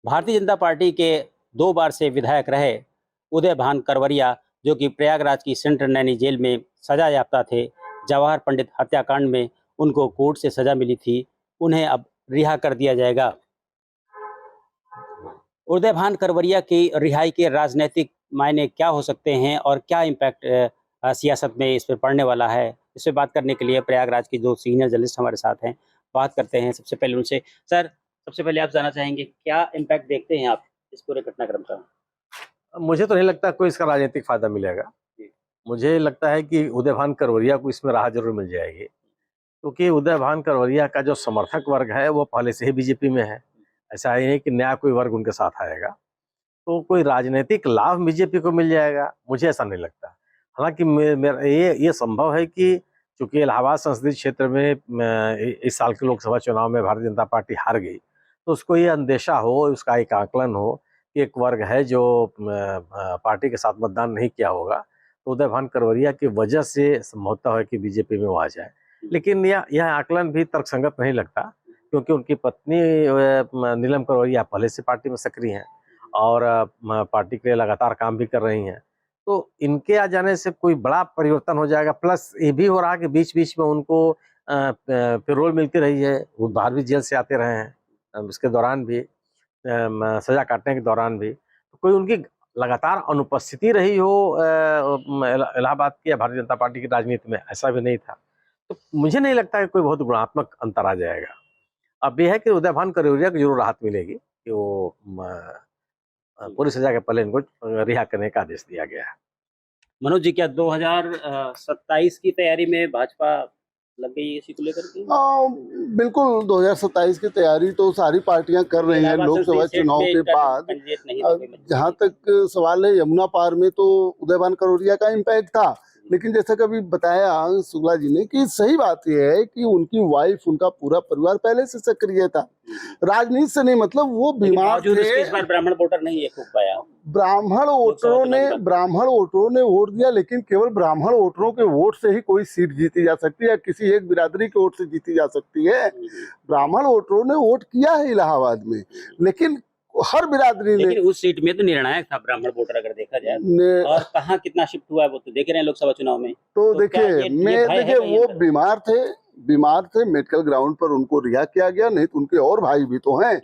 Bharatiya Janata party के 2 बार से विधायक रहे उदय भान करवरिया, जो कि प्रयागराज की सेंट्रल नैनी जेल में सजा याफ्ता थे। जवाहर पंडित हत्याकांड में उनको कोर्ट से सजा मिली थी, उन्हें अब रिहा कर दिया जाएगा। उदय भान करवरिया की रिहाई के राजनीतिक मायने क्या हो सकते हैं और क्या इम्पैक्ट सियासत में इस पर पड़ने वाला है, इस पर बात करने के लिए प्रयागराज की 2 सीनियर जर्नलिस्ट हमारे साथ हैं। बात करते हैं सबसे पहले उनसे। सर, सबसे पहले आप जानना चाहेंगे क्या इम्पैक्ट देखते हैं आप इस पूरे घटनाक्रम का? मुझे तो नहीं लगता कोई इसका राजनीतिक फायदा मिलेगा। मुझे लगता है कि उदय भान करवरिया को इसमें राहत जरूर मिल जाएगी, क्योंकि उदय भान करवरिया का जो समर्थक वर्ग है वो पहले से ही बीजेपी में है। ऐसा ही है कि नया कोई वर्ग उनके साथ आएगा, तो कोई राजनीतिक लाभ बीजेपी को मिल जाएगा, मुझे ऐसा नहीं लगता। हालांकि मेरा ये संभव है कि चूंकि इलाहाबाद संसदीय क्षेत्र में इस साल के लोकसभा चुनाव में भारतीय जनता पार्टी हार गई, तो उसको ये अंदेशा हो, उसका एक आकलन हो कि एक वर्ग है जो पार्टी के साथ मतदान नहीं किया होगा, तो उदय भान करवरिया की वजह से संभवतः है कि बीजेपी में वो आ जाए। लेकिन यह आकलन भी तर्कसंगत नहीं लगता, क्योंकि उनकी पत्नी नीलम करवरिया पहले से पार्टी में सक्रिय हैं और पार्टी के लिए लगातार काम भी कर रही हैं। तो इनके आ जाने से कोई बड़ा परिवर्तन हो जाएगा। प्लस ये भी हो रहा है कि बीच बीच में उनको पैरोल मिलती रही है, वो बाहर भी जेल से आते रहे हैं, इसके दौरान भी सजा काटने के दौरान भी तो कोई उनकी लगातार अनुपस्थिति रही हो इलाहाबाद की या भारतीय जनता पार्टी की राजनीति में, ऐसा भी नहीं था। तो मुझे नहीं लगता कि कोई बहुत गुणात्मक अंतर आ जाएगा। अब यह है कि उदय भान करवरिया को जरूर राहत मिलेगी कि वो पूरी सजा के पहले इनको रिहा करने का आदेश दिया गया है। मनोज जी, क्या 2027 की तैयारी में भाजपा लग गई है इसी को लेकर के? बिल्कुल 2027 की तैयारी तो सारी पार्टियां कर रही हैं लोकसभा चुनाव के बाद। जहां तक सवाल है यमुना पार में, तो उदय भान करवरिया का इम्पैक्ट था, लेकिन जैसा कभी बताया शुक्ला जी ने कि सही बात यह है कि उनकी वाइफ, उनका पूरा परिवार पहले से सक्रिय था, राजनीति से नहीं, मतलब वो बीमार थे। इस बार ब्राह्मण वोटर नहीं है खूब पाया। ब्राह्मण वोटरों ने वोट दिया, लेकिन केवल ब्राह्मण वोटरों के वोट से ही कोई सीट जीती जा सकती है या किसी एक बिरादरी के वोट से जीती जा सकती है। ब्राह्मण वोटरों ने वोट किया है इलाहाबाद में, लेकिन हर बिरादरी ने, लेकिन उस सीट में तो निर्णायक था ब्राह्मण वोटर अगर देखा जाए, और कहाँ कितना शिफ्ट हुआ है वो तो देख रहे हैं लोकसभा चुनाव में। तो देखिए वो बीमार थे, मेडिकल ग्राउंड पर उनको रिहा किया गया, नहीं तो उनके और भाई भी तो हैं,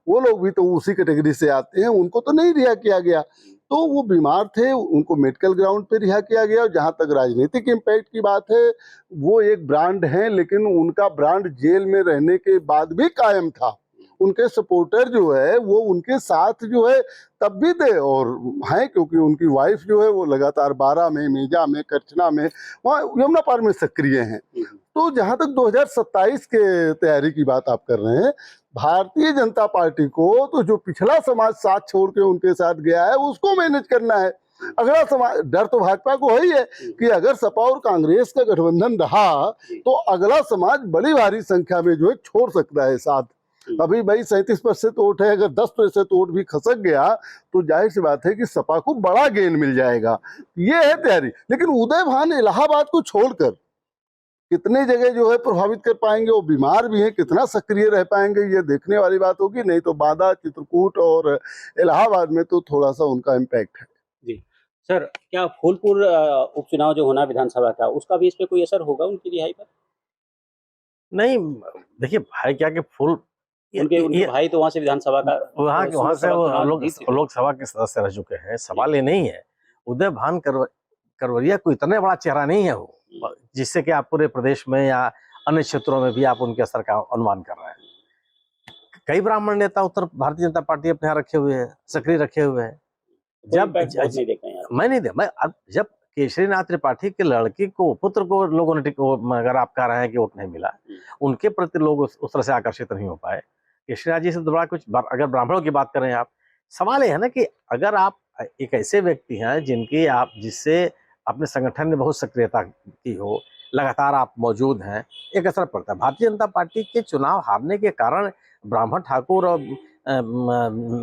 वो लोग भी तो उसी कैटेगरी से आते हैं, उनको तो नहीं रिहा किया गया। तो वो बीमार थे, उनको मेडिकल ग्राउंड पे रिहा किया गया। और जहां तक राजनीतिक इम्पैक्ट की बात है, वो एक ब्रांड है, लेकिन उनका ब्रांड जेल में रहने के बाद भी कायम था। उनके सपोर्टर जो है वो उनके साथ जो है तब भी थे और हैं, क्योंकि उनकी वाइफ जो है वो लगातार बारा में, मेजा में, करछना में, वहाँ यमुना पार में सक्रिय हैं। तो जहां तक 2027 के तैयारी की बात आप कर रहे हैं, भारतीय जनता पार्टी को तो जो पिछला समाज साथ छोड़ के उनके साथ गया है उसको मैनेज करना है। अगला समाज, डर तो भाजपा को है ही है कि अगर सपा और कांग्रेस का गठबंधन रहा तो अगला समाज बड़ी भारी संख्या में जो है छोड़ सकता है साथ। अभी भाई 37% वोट है, अगर 10% वोट भी खसक गया तो जाहिर सी बात है कि सपा को बड़ा गेन मिल जाएगा। ये है तैयारी। लेकिन उदय भान इलाहाबाद को छोड़कर कितने जगह जो है प्रभावित कर पाएंगे, वो बीमार भी हैं, कितना सक्रिय रह पाएंगे, ये देखने वाली बात होगी। नहीं तो बांदा, चित्रकूट और इलाहाबाद में तो थोड़ा सा उनका इम्पैक्ट है। जी सर, क्या फूलपुर उपचुनाव जो होना विधानसभा का, उसका भी इस पे कोई असर होगा उनकी रिहाई पर? नहीं, देखिए भाई क्या कि उनके भाई तो वहां से विधानसभा का, वहां से लोकसभा के सदस्य रह चुके हैं। सवाल ये नहीं है, उदय भान करवरिया कोई इतना बड़ा चेहरा नहीं है वो, जिससे कि आप पूरे प्रदेश में या अन्य क्षेत्रों में भी आप उनके असर का अनुमान कर रहे हैं। कई ब्राह्मण नेता उत्तर भारतीय जनता पार्टी अपने यहाँ रखे हुए हैं, सक्रिय रखे हुए हैं। जब केशरीनाथ त्रिपाठी के लड़की को, पुत्र को लोगों ने, अगर आप कह रहे हैं कि वोट नहीं मिला, उनके प्रति लोग उस तरह से आकर्षित नहीं हो पाए। केशरीनाथ जी से तो बड़ा कुछ, अगर ब्राह्मणों की बात करें आप, सवाल ये है ना कि अगर आप एक ऐसे व्यक्ति हैं जिससे अपने संगठन में बहुत सक्रियता की हो, लगातार आप मौजूद हैं, एक असर पड़ता है। भारतीय जनता पार्टी के चुनाव हारने के कारण ब्राह्मण ठाकुर और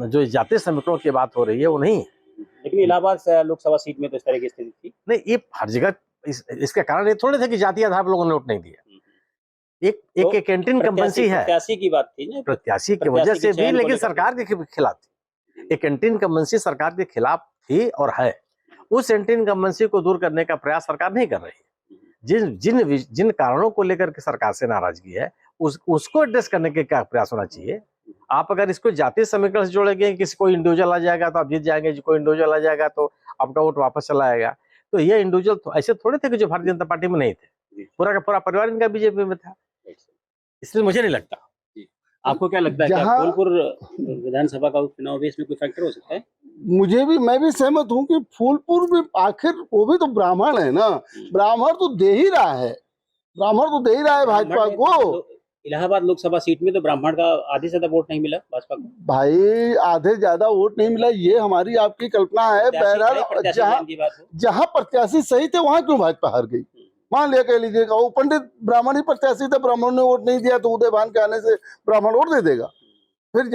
जो जातीय समीकरणों की बात हो रही है वो नहीं है। लेकिन इलाहाबाद लोकसभा सीट में तो इस तरह की स्थिति थी। नहीं, ये हर जगह इसके कारण ये थोड़े थे कि जातीय आधार पर लोगों ने वोट नहीं दिया। एक एक कैंटीन कंपल्सी है, प्रत्याशी की बात थी ना, प्रत्याशी की प्रत्याशी वजह के से भी, चयन को लेकिन लेकर सरकार के खिलाफ थी। एक कैंटीन कंपल्सी सरकार के खिलाफ थी और है। उस कैंटीन कंपल्सी को दूर करने का प्रयास सरकार नहीं कर रही है। जिन कारणों को लेकर के सरकार से नाराजगी है, उसको एड्रेस करने के क्या प्रयास होना चाहिए। आप अगर इसको जातीय समीकरण से जोड़ेंगे, किसी कोई इंडिविजुअल आ जाएगा तो आप जीत जाएंगे, कोई इंडिविजुअल आ जाएगा तो आपका वोट वापस चला आएगा। तो ये इंडिविजुअल ऐसे थोड़े थे कि जो भारतीय जनता पार्टी में नहीं थे, पूरा का पूरा परिवार इनका बीजेपी में था। इसलिए मुझे नहीं लगता। आपको क्या लगता है, क्या फूलपुर विधानसभा का उपचुनाव भी इसमें कोई फैक्टर हो सकता है? मैं भी सहमत हूँ कि फूलपुर में आखिर वो भी तो ब्राह्मण है ना, ब्राह्मण तो दे ही रहा है, भाजपा को। इलाहाबाद लोकसभा सीट में तो ब्राह्मण का आधे से ज्यादा वोट नहीं मिला भाजपा को। भाई आधे ज्यादा वोट नहीं मिला, ये हमारी आपकी कल्पना है। बहरहाल जहाँ प्रत्याशी सही थे वहां क्यों भाजपा हार गई? मान लिया कह लीजिएगा वो पंडित ब्राह्मण ही प्रत्याशी थे, ब्राह्मण ने वोट नहीं दिया तो उदय भान के आने से ब्राह्मण वोट दे देगा। फिर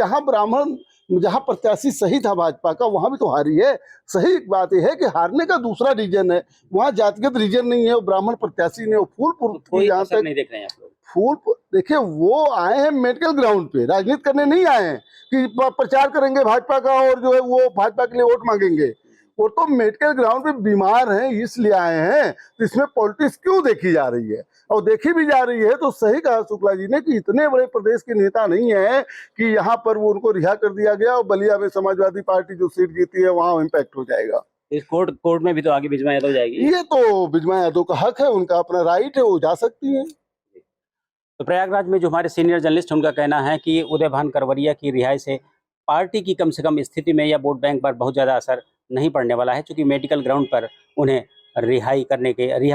जहाँ प्रत्याशी सही था भाजपा का वहां भी तो हारी है। सही बात यह है कि हारने का दूसरा रीजन है, वहाँ जातिगत रीजन नहीं है, वो ब्राह्मण प्रत्याशी ने फूलपुर यहाँ तक नहीं देख रहे हैं आप लोग। फूलपुर देखिए, वो आए हैं मेडिकल ग्राउंड पे, राजनीति करने नहीं आए हैं कि प्रचार करेंगे भाजपा का और जो है वो भाजपा के लिए वोट मांगेंगे। वो तो मेडिकल ग्राउंड पे बीमार हैं इसलिए आए हैं। तो इसमें पॉलिटिक्स क्यों देखी जा रही है? और देखी भी जा रही है तो सही कहा शुक्ला जी ने कि इतने बड़े प्रदेश के नेता नहीं है कि यहाँ पर वो उनको रिहा कर दिया गया और बलिया में समाजवादी पार्टी जो सीट जीती है वहां इम्पैक्ट हो जाएगा। इस कोर्ट में भी तो आगे बिजमा यादव जाएगी। ये तो बिजमा यादव का हक है, उनका अपना राइट है, वो जा सकती है। तो प्रयागराज में जो हमारे सीनियर जर्नलिस्ट, उनका कहना है कि उदय भान करवरिया की रिहाई से पार्टी की कम से कम स्थिति में या वोट बैंक पर बहुत ज़्यादा असर नहीं पड़ने वाला है, क्योंकि मेडिकल ग्राउंड पर उन्हें रिहा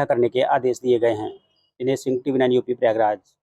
करने के आदेश दिए गए हैं। Dinesh Singh, TV9 UP Prayagraj.